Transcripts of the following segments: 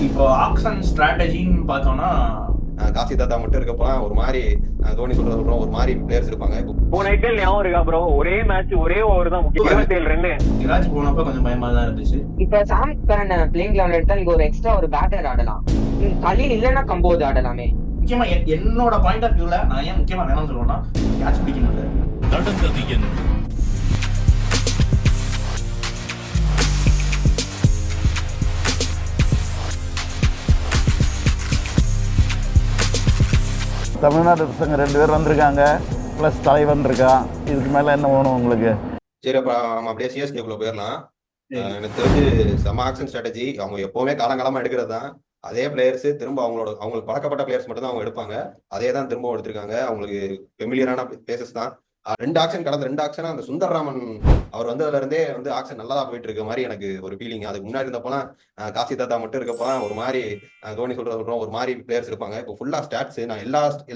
இப்போ ஆக்ஷன் ஸ்ட்ராட்டஜின்னு பார்த்தோம்னா காசி தாத்தா மட்டும் இருக்கப்பலாம் ஒரு மாதிரி தோனி சொல்றது ஒரு மாதிரி பிளேயர்ஸ் இருப்பாங்க. போன ஐபிஎல் ஞாபகம் இருக்கா ப்ரோ? ஒரே மேட்ச் ஒரே ஓவர் தான் முக்கியம், 27 ரன். சிராஜ் போனப்ப கொஞ்சம் பயமா தான் இருந்துச்சு. இப்ப சாம் கரன் பிளேயிங் லெவல் எடுத்தா நீங்க ஒரு எக்ஸ்ட்ரா ஒரு பேட்டர் ஆடலாம், கலீல் இல்லைன்னா கம்போது ஆடலாமே. முக்கியமா என்னோட பாயிண்ட் ஆஃப் வியூல நான் ஏன் முக்கியமா வேணும்னு சொல்லுவேன்னா கேட்ச் பிடிக்கணும். தமிழ்நாடு பசங்க 2 பேர் வந்திருக்காங்க, ப்ளஸ் தலைவன் இருக்கான். இதுக்கு மேலே என்ன வேணும் உங்களுக்கு? சரி, அப்ப நம்ம அப்படியே சிஎஸ்கேக்குள்ள போயிடலாம். எனக்கு தெரிஞ்சு செம ஆக்ஷன் ஸ்ட்ராட்டஜி. அவங்க எப்பவுமே காலங்காலமா எடுக்கிறது தான். அதே பிளேயர்ஸ் திரும்ப அவங்களுக்கு பழக்கப்பட்ட பிளேயர்ஸ் மட்டும் தான் அவங்க எடுப்பாங்க. அதே தான் திரும்ப எடுத்திருக்காங்க. அவங்களுக்கு ஃபெமிலியரான பிளேசஸ் தான். 2 ஆக்ஷன் கடந்த 2 ஆக்ஷனா அந்த சுந்தர்ராமன் அவர் வந்ததுல இருந்தே ஆக்ஷன் நல்லா தான் போயிட்டு இருக்க மாதிரி எனக்கு ஒரு ஃபீலிங். அதுக்கு முன்னாடி இருந்தப்போலாம் காசி தாத்தா மட்டும் இருக்கப்பலாம் ஒரு மாதிரி தோனி சொல்றது ஒரு மாதிரி பிளேயர்ஸ் இருப்பாங்க. இப்போ ஃபுல்லா ஸ்டாட்ஸ் நான்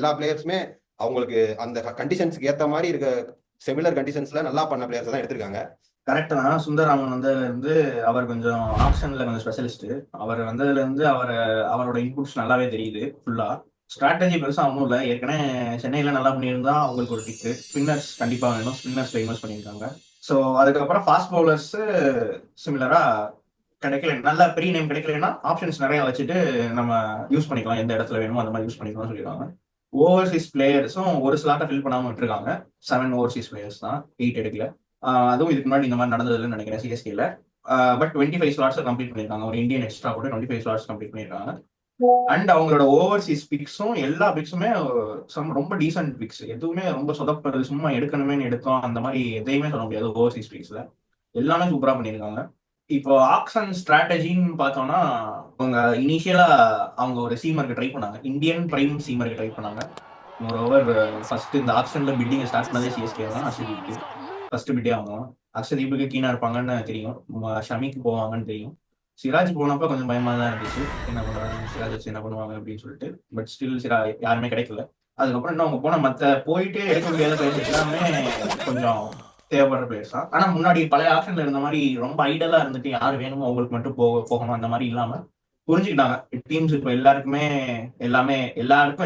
எல்லா பிளேயர்ஸுமே அவங்களுக்கு அந்த கண்டிஷன்ஸ்க்கு ஏற்ற மாதிரி இருக்க சிமிலர் கண்டிஷன்ஸ்ல நல்லா பண்ண பிளேயர்ஸ் தான் எடுத்திருக்காங்க. கரெக்ட் தான். சுந்தரராமன் வந்ததுல இருந்து அவர் கொஞ்சம் ஆப்ஷன்ல கொஞ்சம் ஸ்பெஷலிஸ்ட். அவர் வந்ததுல இருந்து அவரோட இன்புட்ஸ் நல்லாவே தெரியுது. ஃபுல்லா ஸ்ட்ராட்டஜி பெருசா ஒன்றும் இல்லை. ஏற்கனவே சென்னையில நல்லா பண்ணியிருந்தா அவங்களுக்கு ஒரு டிக்கு. ஸ்பின்னர்ஸ் கண்டிப்பா வேணும், ஸ்பின்னர்ஸ்ல இன்வெஸ்ட் பண்ணியிருக்காங்க. ஸோ அதுக்கப்புறம் ஃபாஸ்ட் பவுலர்ஸ் சிமிலரா கிடைக்கல, நல்ல பெரிய நேம் கிடைக்கலன்னா ஆப்ஷன்ஸ் நிறைய வச்சுட்டு நம்ம யூஸ் பண்ணிக்கலாம், எந்த இடத்துல வேணுமோ அந்த மாதிரி யூஸ் பண்ணிக்கலாம் சொல்லிடுவாங்க. ஓவர்சீஸ் பிளேயர்ஸும் ஒரு ஸ்லாட்டை ஃபில் பண்ணாம விட்டுருக்காங்க. 7 ஓவர்சீஸ் பிளேயர்ஸ் தான், 8 எடுக்கல. அதுவும் இதுக்கு முன்னாடி இந்த மாதிரி நடந்ததுன்னு நினைக்கிறேன் சிஎஸ்கேல. பட் 25 ஸ்லாட்ஸ் கம்ப்ளீட் பண்ணியிருக்காங்க. ஒரு இந்தியன் எக்ஸ்ட்ரா கூட 25 ஸ்லாட்ஸ் கம்ப்ளீட் பண்ணியிருக்காங்க. அண்ட் அவங்களோட ஓவர்சீஸ் பிக்ஸும் எல்லா பிக்ஸுமே ரொம்ப டீசென்ட் பிக்ஸ். எதுவுமே ரொம்ப சொதப்படுறது சும்மா எடுக்கணுமே எடுத்தோம் அந்த மாதிரி எதையுமே சொல்ல முடியாது. ஓவர்சீஸ் பிக்ஸ்ல எல்லாமே சூப்பரா பண்ணியிருக்காங்க. இப்போ ஆக்ஷன் ஸ்ட்ராட்டஜின்னு பார்த்தோம்னா அவங்க இனிஷியலா அவங்க ஒரு சீமருக்கு ட்ரை பண்ணாங்க, இந்தியன் பிரைம் சீமருக்கு ட்ரை பண்ணாங்க. மோரோவர் ஃபர்ஸ்ட் இந்த ஆக்ஷன்ல பில்டிங் ஸ்டார்ட் பண்ணதே சிஎஸ்கே தான். அர்ஷதீப்க்கு ஃபர்ஸ்ட் பிட்டே ஆகும். அர்ஷதீப்புக்கு கீழே இருப்பாங்கன்னு தெரியும், ஷமிக்கு போவாங்கன்னு தெரியும். சிராஜ் போனப்ப கொஞ்சம் பயமா தான் இருந்துச்சு, என்ன பண்றாங்க சிராஜ் வச்சு என்ன பண்ணுவாங்க அப்படின்னு சொல்லிட்டு. பட் ஸ்டில் யாருமே கிடைக்கல. அதுக்கப்புறம் இன்னும் அவங்க போன போயிட்டு எடுக்க முடியாத பிளேயர்ஸ் எல்லாமே கொஞ்சம் தேவைப்படுற பிளேயர்ஸ் தான். ஆனா முன்னாடி பழைய ஆப்ஷன்ல இருந்த மாதிரி ரொம்ப ஐடலா இருந்துட்டு யாரு வேணுமோ அவங்களுக்கு மட்டும் போகணும் அந்த மாதிரி இல்லாம புரிஞ்சுக்கிட்டாங்க. டீம்ஸ் இப்போ எல்லாருக்கும்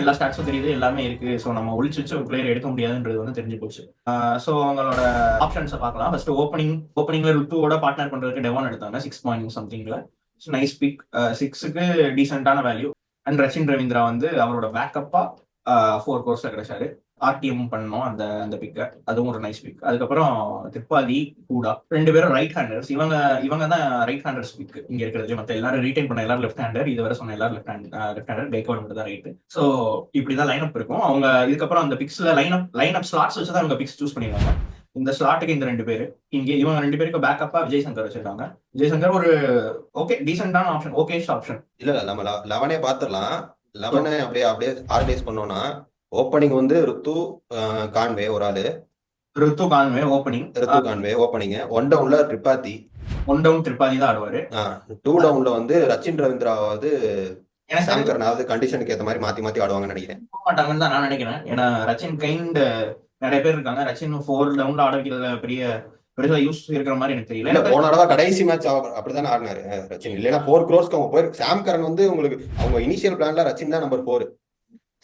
எல்லா ஸ்டாட்ஸும் தெரியுது, எல்லாமே இருக்கு. ஸோ நம்ம ஒழிச்சு வச்சு ஒரு பிளேயர் எடுக்க முடியாதுன்றது தெரிஞ்சு போச்சு. ஸோ அவங்களோட ஆப்ஷன்ஸை பார்க்கலாம். ஃபர்ஸ்ட் ஓப்பனிங்ல ருத்துவோட பார்ட்னர் பண்றதுக்கு டெவான் எடுத்தாங்க 6 பாயிண்ட் சம்திங்ல. Nice pick. 6க்கு டீசென்டான வேல்யூ. அண்ட் ரச்சின் ரவீந்திரா அவரோட பேக்கப்பா 4 crores கிடைச்சாரு. ஆர்டிஎம் பண்ணோம் அந்த பிக்கை, அதுவும் ஒரு நைஸ் பிக். அதுக்கப்புறம் திரிபாதி கூடா 2 பேரும் ரைட் ஹேண்டர்ஸ். இவங்க தான் ரைட் ஹேண்டர்ஸ் பிக் இங்க இருக்கிறது. மற்ற எல்லாரும் ரீடைன் பண்ண எல்லாரும் லெஃப்ட் ஹேண்டர். இதுவரை சொன்ன எல்லாரும் லெஃப்ட் ஹேண்டர். கைக்வாட் மட்டும் தான் ரைட். ஸோ இப்படிதான் லைன் அப் இருக்கும். அவங்க இதுக்கப்புறம் அந்த பிக்ஸ்ல லைன் அப் ஸ்லாட்ஸ் வச்சுதான் அவங்க பிக்ஸ் சூஸ் பண்ணிருக்காங்க. இந்த ஸ்லாட்டுக்கு இந்த 2 பேரு இங்க இவங்க 2 பேருக்கு பேக்கப்பா விஜய் சங்கர் வச்சிருக்காங்க. விஜய் சங்கர் ஒரு ஓகே டீசென்டான ஆப்ஷன், ஓகேஷ் ஆப்ஷன். இல்ல நம்ம 11 பார்த்துடலாம். 11 அப்படியே ஆர்கனைஸ் பண்ணோம்னா ஓப்பனிங் ருத்து கான்வே ஒரு ஆளு. ருத்து கான்வே ஓப்பனிங். 1 டவுன்ல திரிபாதி. 1 டவுன் திரிபாதி தான் ஆடுவாரு. 2 டவுன்ல ரச்சின் ரவீந்திராவது சாம்கரனாவது கண்டிஷனுக்கு ஏற்ற மாதிரி மாத்தி ஆடுவாங்கன்னு நினைக்கிறேன். மாட்டாங்கன்னு தான் நான் நினைக்கிறேன். ஏன்னா ரச்சின் கைண்ட் நிறைய பேர் இருக்காங்க. ரச்சின் 4 டவுன்ல ஆட வைக்கிறதுல பெருசா யூஸ் இருக்கிற மாதிரி எனக்கு தெரியல. போன தடவை கடைசி மேட்ச் அப்படிதான் ஆடினாரு ரச்சின். இல்லைன்னா 4 crores அவங்க போய் சாம்கரன் உங்களுக்கு அவங்க இனிஷியல் பிளான்ல ரச்சின் தான் நம்பர் 4.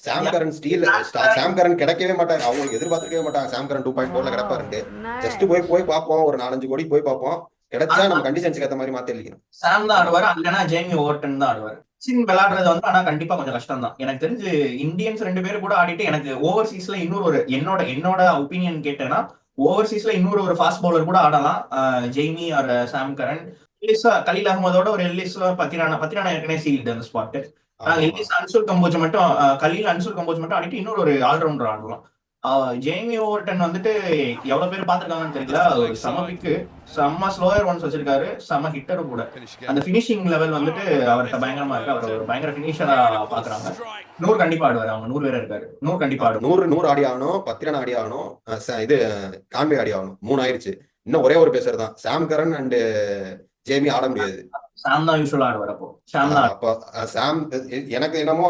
சாம்கரன் கிடைக்கவே மாட்டாங்க. அவங்களுக்கு எதிர்பார்த்துக்கவே மாட்டாங்க சாம்கரன் 2.4ல கிடப்பாரு. ஜஸ்ட் போய் பார்ப்போம், ஒரு 4-5 கோடி போய் பார்ப்போம். கிடைச்சா நம்ம கண்டிஷன்ஸ்க்கு ஏற்ற மாதிரி மாத்தி எழுதிக்கணும். சாம் தான் ஆடுவாரு, இல்லைன்னா ஜேமி ஓவர்டன் தான் ஆடுவாரு. சின் விளையாடுறது ஆனா கண்டிப்பா கொஞ்சம் கஷ்டம் தான். எனக்கு தெரிஞ்சு இந்தியன்ஸ் 2 பேரும் கூட ஆடிட்டு எனக்கு ஓவர்சீஸ்ல இன்னொரு என்னோட ஒப்பீனியன் கேட்டேன்னா ஓவர்சீஸ்ல இன்னொரு ஃபாஸ்ட் பவுலர் கூட ஆடலாம். Jamie or Sam Curran. கலீல் அகமதோட ஒரு எல்லிஸ் பத்திரானா ஏற்கனவே சீல்டு அந்த ஸ்பாட். அன்சுல் கம்போஜ் மட்டும் ஆடிட்டு இன்னொரு ஆல்ரவுண்டர் ஆடலாம். ஜேமி ஓவர்டன் எவ்வளவு பேர் பாத்துருக்காங்கன்னு தெரியல. செம பிக்கு, செம்ம ஸ்லோயர் ஒன்ஸ் வச்சிருக்காரு, செம்ம ஹிட்டரும் கூட. அந்த பினிஷிங் லெவல் அவர்கிட்ட பயங்கரமா இருக்கு. அவர் ஒரு பயங்கர பினிஷரா பாக்குறாங்க. 100 கண்டிப்பா ஆடுவாரு. அவங்க 100 பேர் இருக்காரு. 100 கண்டிப்பா ஆடும். 100 ஆடி ஆகணும், பத்திரனா ஆடி ஆகணும், இது கான்வே ஆடி ஆகணும். 3 ஆயிடுச்சு. இன்னும் ஒரே ஒரு பேசர் தான். சாம்கரன் அண்ட் ஜேமி ஆட முடியாது. சாம் தான் யூசுவலா ஆடுவார். அப்போ சாம் எனக்கு என்னமோ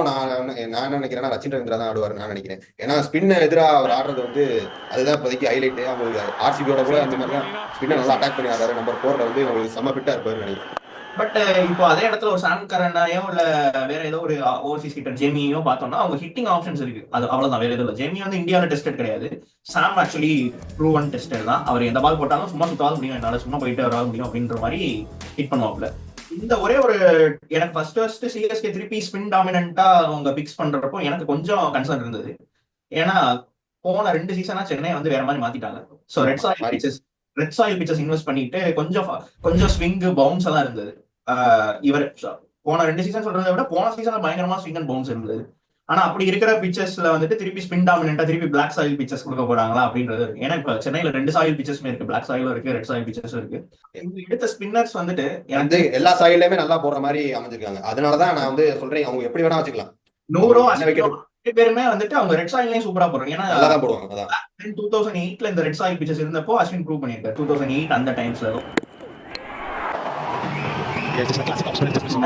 நான் நினைக்கிறேன்னா ரச்சின் ரவீந்திரா தான் ஆடுவார் நான் நினைக்கிறேன். ஏன்னா ஸ்பின் எதிராக அவர் ஆடுறது அதுதான் இப்போதைக்கு ஹைலைட். அவங்களுக்கு ஆர்சிபியோட கூட அந்த மாதிரி தான் ஸ்பின்னை நல்லா அட்டாக் பண்ணி ஆடுறாரு. நம்பர் 4ல உங்களுக்கு செம்ம ஃபிட்டா இருப்பாரு நினைக்கிறேன். பட் இப்போ அதே இடத்துல ஒரு சாம் கரனாயோ இல்ல வேற ஏதோ ஒரு ஓவர்சீஸ் ஹிட்டர் ஜேமியோ பார்த்தோம்னா அவங்க ஹிட்டிங் ஆப்ஷன்ஸ் இருக்கு. அது அவ்வளவுதான், வேற எதுவும் இல்லை. ஜேமி வந்து இந்தியாவில் டெஸ்டட் கிடையாது. சாம் ஆக்சுவலி ப்ரூவன் டெஸ்டட் தான். அவர் எந்த பால் போட்டாலும் சும்மா சுத்தாத முடியும், என்னால சும்மா போயிட்டு வராத முடியும் அப்படின்ற மாதிரி ஹிட் பண்ணுவாப்ல. இந்த ஒரே ஒரு எனக்கு ஃபர்ஸ்ட் சிஎஸ்கே திருப்பி ஸ்பின் டாமினண்டா அவங்க பிக்ஸ் பண்றப்போ எனக்கு கொஞ்சம் கன்சர்ன் இருந்தது. ஏன்னா போன 2 சீசனா சென்னை வந்து வேற மாதிரி மாத்திட்டாங்க. So red soil pitches invest பண்ணிட்டு கொஞ்சம் ஸ்விங் பவுன்ஸ் எல்லாம் இருந்தது. இவர் போன 2 சீசன் சொல்றதை விட போன சீசன்ல பயங்கரமா ஸ்விங் அண்ட் பவுன்ஸ் இருந்தது. ஆனா அப்படி இருக்கிற பிச்சர்ஸ்ல வந்துட்டு திருப்பி ஸ்பின் டாமினண்டா திருப்பி பிளாக் சாயில் பிச்சர்ஸ் கொடுக்க போறாங்களா அப்படின்றது. ஏன்னா இப்ப சென்னையில 2 சாயில் பிச்சர்ஸ்மே இருக்கு, பிளாக் சாயிலும் இருக்கு, ரெட் சாயில் பிச்சர்ஸும் இருக்கு. இந்த எடுத்த ஸ்பின்னர்ஸ் வந்துட்டு வந்து எல்லா சாயிலுமே நல்லா போடுற மாதிரி அமைஞ்சிருக்காங்க. அதனாலதான் நான் வந்து சொல்றேன், அவங்க எப்படி வேணா வச்சுக்கலாம். 100 என்ன விக்கெட் 2 பேருமே வந்துட்டு அவங்க ரெட் சாயிலையும் சூப்பரா போடுறாங்க. ஏன்னா நல்லா தான் போடுவாங்க. அதான் 2008ல இந்த ரெட் சாயில் பிச்சர்ஸ் இருந்தப்போ அஸ்வின் ப்ரூவ் பண்ணியிருக்காரு. 2008 அந்த டைம்ஸ்ல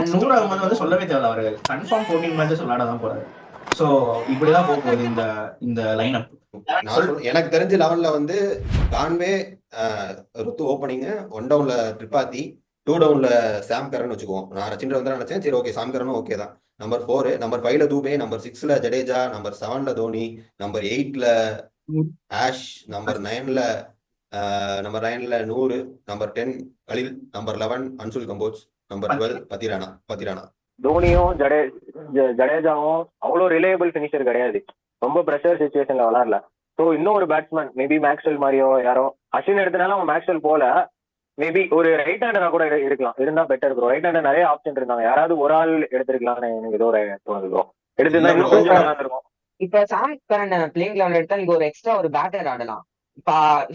100 வந்து சொல்லவே தேவையில்ல. அவரு கன்ஃபார்ம் 14 மேட்சஸ் விளையாட தான் போறாரு. சோ இப்படிதான் போக போகுது இந்த லைன் அப். எனக்கு தெரிஞ்ச லெவல்ல வந்து கான்வே, ருத்து ஓப்பனிங், 1 டவுன்ல ட்ரிபாத்தி, 2 டவுன்ல சாம் கரன் வச்சுக்குவோம். நான் ரச்சின் வந்து நினைச்சேன், சரி ஓகே சாம் கரனும் ஓகே தான். நம்பர் 4, நம்பர் 5ல தூபே, நம்பர் 6ல ஜடேஜா, நம்பர் 7ல தோனி, நம்பர் 8ல ஆஷ், நம்பர் 9ல 100, number 10 Khaleel, number 11 Anshul Kamboj, number 12 Pathirana. தோனியும் ஜடேஜாவும் அவ்வளோ ரிலேயபிள் ஃபினிஷர் கிடையாது. ரொம்ப ப்ரெஷர் சுச்சுவேஷன்ல விளாடல. ஸோ இன்னும் ஒரு பேட்ஸ்மேன் மேபி மேக்ஸ்வெல் மாதிரியோ யாரோ, அஸ்வின் எடுத்தனால அவன் மேக்ஸ்வெல் போல மேபி ஒரு ரைட் ஹேண்டரா கூட இருக்கலாம், இருந்தா பெட்டர் ப்ரோ. ரைட் ஹேண்டர் நிறைய ஆப்ஷன் இருந்தாங்க, யாராவது ஒரு ஆள் எடுத்திருக்கலாம்னு எனக்கு ஏதோ ஒரு தோணுது ப்ரோ. எடுத்திருந்தா இன்னும் கொஞ்சம் நல்லா இருக்கும். இப்ப சாம் கரன் பிளேயிங் லெவல் எடுத்தா நீங்க ஒரு எக்ஸ்ட்ரா ஒரு பேட்டர் ஆடலாம். இப்ப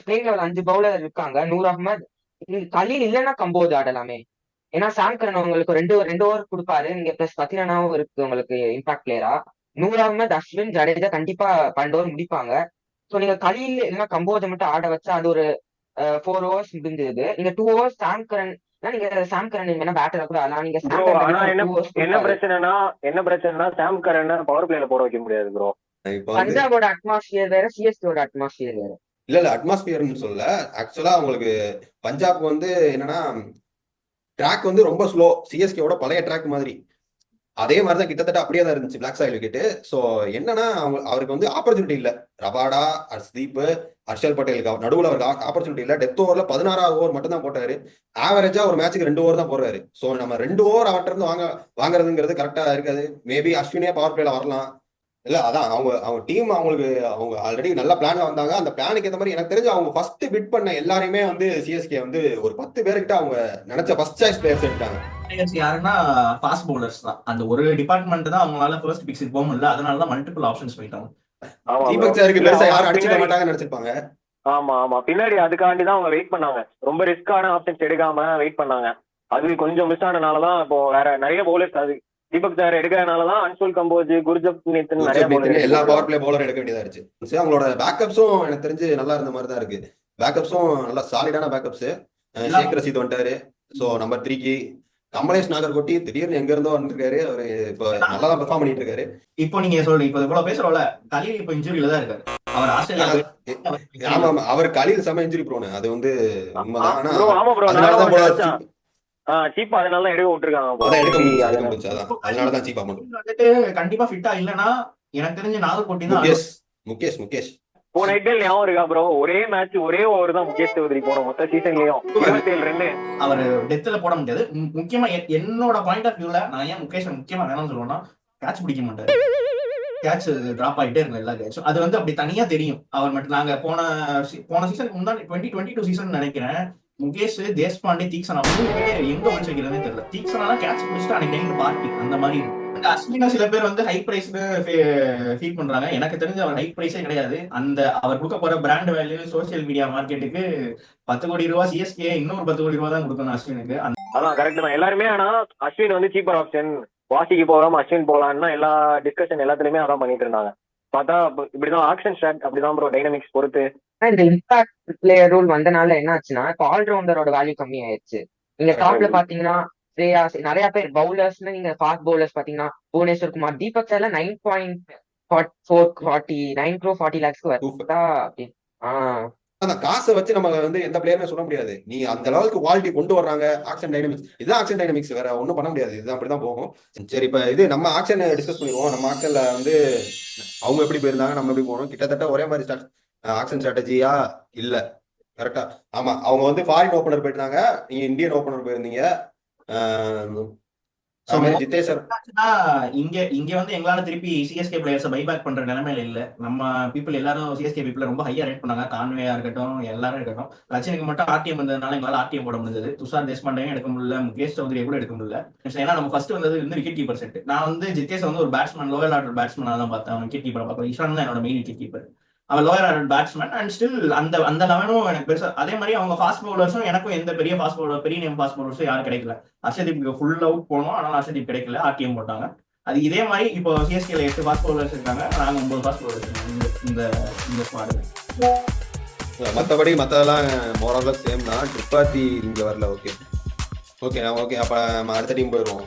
பிளேயிங் லெவல் 5 பவுலர் இருக்காங்க. நூர் அகமது, கலீல் இல்லைன்னா கம்போது ஆடலாமே. ஏன்னா சாம் கரன் உங்களுக்கு ரெண்டு ஓவர் கொடுப்பாரு. நீங்க பிளஸ் பத்திரனாவும் இருக்கு உங்களுக்கு இம்பாக்ட் பிளேயரா. நூர் அகமது, அஸ்வின், ஜடேஜா கண்டிப்பா 12 ஓவர் முடிப்பாங்க. சோ நீங்க கலீல் இல்லைன்னா கம்போதை மட்டும் ஆட வச்சா அது ஒரு 4 ஓவர்ஸ் முடிஞ்சது. நீங்க 2 ஓவர்ஸ் சாம் கரன், நீங்க சாம் கரன் நீங்க பேட்டரா கூட ஆடலாம். நீங்க ப்ரோ ஆனா என்ன பிரச்சனைனா சாம் கரன் பவர் பிளேல போட வைக்க முடியாது ப்ரோ. இப்ப வந்து பஞ்சாபோட அட்மாஸ்பியர் வேற, சிஎஸ்கேவோட அட்மாஸ்பியர் வேற. இல்ல அட்மாஸ்பியர்னு சொல்ல, ஆக்சுவலா உங்களுக்கு பஞ்சாப் வந்து என்னன்னா ட்ராக் வந்து ரொம்ப ஸ்லோ, சிஎஸ்கேவோட பழைய ட்ராக் மாதிரி. அதே மாதிரி தான் கிட்டத்தட்ட அப்படியே தான் இருந்துச்சு பிளாக் சாயில் விக்கெட். ஸோ என்னன்னா அவருக்கு வந்து ஆப்பர்ச்சுனிட்டி இல்லை. ரபாடா, ஹர்ஷ்தீப், ஹர்ஷல் பட்டேலுக்கு நடுவில் அவருக்கு ஆப்பர்ச்சுனிட்டி இல்லை. டெத் ஓவர்ல 16 ஓவர் மட்டும் தான் போட்டாரு. ஆவரேஜா ஒரு மேட்சுக்கு 2 ஓவர் தான் போடுறாரு. ஸோ நம்ம 2 ஓவர் அவர்கிட்ட இருந்து வாங்குறதுங்கிறது கரெக்டா இருக்காது. மேபி அஸ்வினே பவர் பிளேல வரலாம். இல்ல அதான் அவங்க டீம் அவங்க ஆல்ரெடி நல்ல பிளான்ல வந்தாங்க. அந்த பிளானுக்கு ஏற்ற மாதிரி எனக்கு தெரிஞ்சு அவங்க ஃபர்ஸ்ட் பிட் பண்ண எல்லாரையுமே வந்து சிஎஸ்கே வந்து ஒரு 10 பேர்கிட்ட அவங்க நினைச்ச ஃபர்ஸ்ட் சாய்ஸ் பிளேயர்ஸ் எடுத்தாங்க. யாருன்னா ஃபாஸ்ட் பவுலர்ஸ் தான். அந்த ஒரு டிபார்ட்மெண்ட் தான் அவங்களால ஃபர்ஸ்ட் பிக்ஸுக்கு போக முடியல. அதனாலதான் மல்டிபிள் ஆப்ஷன்ஸ் போயிட்டாங்க. தீபக் சாருக்கு பெருசா யாரும் அடிச்சிட மாட்டாங்கன்னு நினைச்சிருப்பாங்க. ஆமா பின்னாடி அதுக்காண்டி தான் அவங்க வெயிட் பண்ணாங்க. ரொம்ப ரிஸ்கான ஆப்ஷன்ஸ் எடுக்காம வெயிட் பண்ணாங்க. அது கொஞ்சம் மிஸ் ஆனனாலதான் இப்போ வேற நிறைய பவுலர்ஸ் அது தீபக் சார் எடுக்கிறனாலதான் அன்சுல் கம்போஜ், குர்ஜப்னீத் நிறைய எல்லா பவர் பிளே பவுலர் எடுக்க வேண்டியதா இருந்துச்சு. அவங்களோட பேக்கப்ஸும் எனக்கு தெரிஞ்சு நல்லா இருந்த மாதிரி தான் இருக்கு. பேக்கப்ஸும் நல்லா சாலிடான பேக்கப்ஸ். ஷேக் ரஷீத் வந்துட்டாரு. சோ நம்பர் 3க்கு கமலேஷ் நாகர்கோட்டி திடீர்னு எங்க இருந்தோ வந்துருக்காரு. அவரு இப்ப நல்லா தான் பெர்ஃபார்ம் பண்ணிட்டு இருக்காரு. இப்போ நீங்க சொல்றீங்க, இப்போ இவ்வளவு பேசுறோம்ல, கலீல் இப்போ இன்ஜுரியில தான் இருக்காரு. அவர் ஆஸ்திரேலியா ஆமா அவர் கலீல் செம இன்ஜுரி ப்ரோனு. அது வந்து உண்மைதான். ஆனா ஆமா ப்ரோ, அதனாலதான் சீப்பா அதனால எடுக்க விட்டுருக்காங்க. அதனாலதான் சீப்பா வந்துட்டு கண்டிப்பா ஃபிட்டா இல்லனா எனக்கு தெரிஞ்ச நாகர்கோட்டி தான். முகேஷ் போன ஐபிஎல் ஞாபகம் இருக்கா ப்ரோ? ஒரே மேட்ச் ஒரே ஓவர் தான் முகேஷ் சௌத்ரி போன மொத்த சீசன்லயும் 27 ரன். அவர் டெத்ல போட முடியாது. முக்கியமா என்னோட பாயிண்ட் ஆஃப் வியூல நான் ஏன் முகேஷ் முக்கியமா வேணும்னு சொல்லுவேன்னா, கேட்ச் பிடிக்க மாட்டாரு. கேட்ச் டிராப் ஆயிட்டே இருக்கும் எல்லா கேட்சும். அது வந்து அப்படி தனியா தெரியும். அவர் மட்டும் நாங்க போன சீசனுக்கு முன்னாடி 2022 சீசன் நினைக்கிறேன், முகேஷ், தேஷ்பாண்டே, தீக்ஷனா எங்க ஒழிச்சு வைக்கிறதே தெரியல. தீக்ஷனா கேட்ச் பிடிச்சிட்டு அன்னைக்கு நைட் பார்ட்டி அந்த மாதிரி இருக்கும். அஸ்வினா சில பேர் வந்து ஹை பிரைஸ்னு ஃபீல் பண்றாங்க. எனக்கு தெரிஞ்ச அவர் ஹை பிரைஸே கிடையாது. அந்த அவர் கொடுக்க போற பிராண்ட் வேல்யூ சோசியல் மீடியா மார்க்கெட்டுக்கு 10 கோடி ரூபாய், சிஎஸ்கே இன்னொரு 10 கோடி ரூபாய் தான் கொடுக்கணும் அஸ்வினுக்கு. அதான் கரெக்ட் தான் எல்லாருமே. ஆனா அஸ்வின் வந்து சீப்பர் ஆப்ஷன், வாசிக்கு போறோம் அஸ்வின் போலான்னா எல்லா டிஸ்கஷன் எல்லாத்துலயுமே அதான் பண்ணிட்டு இருந்தாங்க. பார்த்தா இப்படிதான் ஆக்ஷன் ஸ்டார்ட் அப்படிதான் ப்ரோ, டைனமிக்ஸ் பொறுத்து. இந்த இம்பாக்ட் பிளேயர் ரூல் வந்தனால என்ன ஆச்சுன்னா, இப்போ ஆல்ரவுண்டரோட வேல்யூ கம்மி ஆயிடுச்சு. நீங்க டாப்ல பாத்தீங்கன்னா நிறைய பேர் பவுலர்ஸ்ல நீங்க ஃபாஸ்ட் பவுலர்ஸ் பாத்தீங்கன்னா புவனேஸ்வர் குமார், தீபக் சார்ல 9.440 9 crore 40 lakhs வருதா? அந்த காசை வச்சு நம்ம வந்து எந்த பிளேயருமே சொல்ல முடியாது. நீ அந்த லெவலுக்கு குவாலிட்டி கொண்டு வர்றாங்க. ஆக்ஷன் டைனமிக்ஸ் இதுதான் ஆக்ஷன் டைனமிக்ஸ், வேற ஒன்றும் பண்ண முடியாது. இதுதான் அப்படிதான் போகும். சரி, இப்ப இது நம்ம ஆக்ஷன் டிஸ்கஸ் பண்ணிடுவோம். நம்ம ஆக்ஷன்ல வந்து அவங்க எப்படி போயிருந்தாங்க, நம்ம எப்படி போகணும், கிட்டத்தட்ட ஒரே மாதிரி ஆக்ஷன் ஸ்ட்ராட்டஜியா இல்ல. கரெக்டா? ஆமா, அவங்க வந்து ஃபாரின் ஓப்பனர் போயிருந்தாங்க, நீங்க இந்தியன் ஓப்பனர் போயிருந்தீங்க. ஜித்தேஷ் இங்க இங்க வந்து எங்களால திருப்பி சிஎஸ்கே பிளேயர்ஸ் பைபேக் பண்ற நிலைமையில இல்ல. நம்ம பீப்புள் எல்லாரும் சிஎஸ்கே பீப்புள் ரொம்ப ஹையா ரேட் பண்ணாங்க. கான்வேயா இருக்கட்டும், எல்லாரும் இருக்கட்டும். ரச்சினுக்கு மட்டும் ஆர்டிஎம் வந்ததுனால எங்களால ஆர்டிஎம் போட முடிஞ்சது. துஷார் தேஷ்பாண்டையும் எடுக்க முடியல, முகேஷ் சௌத்ரியை கூட எடுக்க முடியல. ஏன்னா நம்ம ஃபர்ஸ்ட் வந்தது வந்து விக்கெட் கீப்பர் செட். நான் வந்து ஜித்தேஷ் வந்து ஒரு பேட்ஸ்மேன், லோயர் ஆர்டர் பேட்ஸ்மேனா தான் பார்த்தேன். அவன் விக்கெட் கீப்பரை பார்க்கல. இஷான் தான் என்னோட மெயின் விக்கெட் கீப்பர். அவன் lower order batsman and still அந்த அந்த லெவனும் எனக்கு பெருசா. அதே மாதிரி அவங்க ஃபாஸ்ட் பவுலர்ஸும் எனக்கும் எந்த பெரிய ஃபாஸ்ட் பவுலர், பெரிய நேம் ஃபாஸ்ட் பவுலர்ஸும் யாரும் கிடைக்கல. ஹர்ஷதீப் ஃபுல் அவுட் போனோம், ஆனால் ஹர்ஷதீப் கிடைக்கல, ஆர்டிஎம் போட்டாங்க. அது இதே மாதிரி இப்போ சிஎஸ்கேல 8 ஃபாஸ்ட் பவுலர்ஸ் இருக்காங்க, நாங்கள் 9 ஃபாஸ்ட் பவுலர்ஸ் இருக்காங்க இந்த இந்த ஸ்குவாடு. மற்றபடி மற்றதெல்லாம் மோரலஸ் சேம் தான். ட்ரிப்பாத்தி இங்கே வரல. ஓகே ஓகே ஓகே, அப்போ நம்ம அடுத்த டீம் போயிடுவோம்.